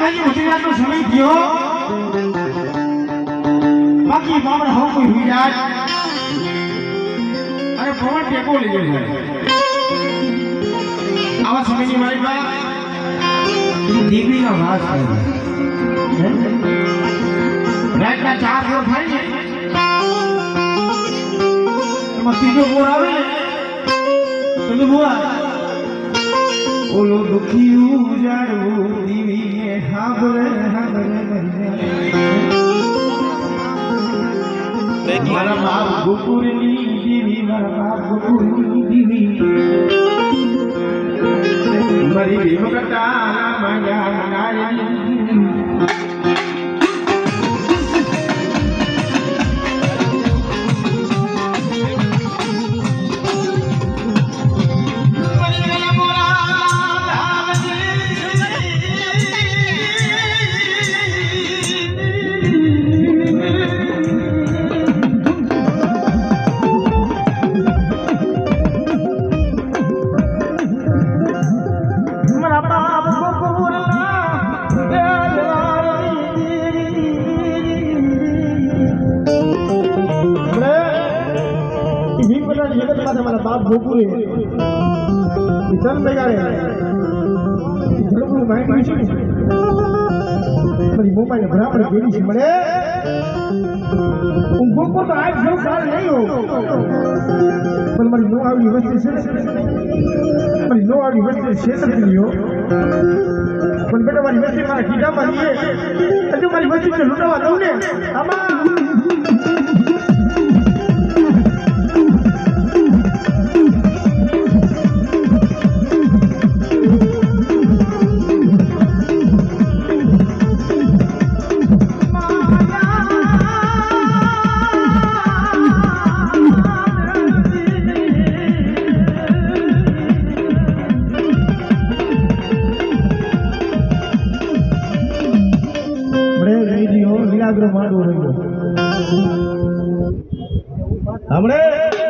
ભાઈ ઉતર્યાનો સમય થયો બાકી મામણ હો કોઈ હુઈ જાય અને પવન ટેકો લઈ જાય આવા સમયની મારી બા દીકરીનો વાસ થાય રાતના 4 ફોર થાય ને એમાં ત્રીજો ફોર આવે ને તો ઓલો દુખી ઉજાડવું દીવીએ હાબરે મારા બાપ ગોકુળની દીવી મારા બાપ ગોકુળની દીવી મારી ભીમકટા માયા નારી बाप गोकुले इधर बेगारे इधर को माइक नीचे मेरी मोबाइल बराबर गेली છે મને હું ગોકુળ તો આજ સૌ સાલ નહીં હો પણ મારી નો આવડી વસ્તુ છે મારી નો આવડી વસ્તુ છે શકતી હો પણ બેટા મારી વસ્તુ મારા કીડામાં લીએ હજુ મારી વસ્તુ ને લૂંટવા દઉં ને આમાં हमने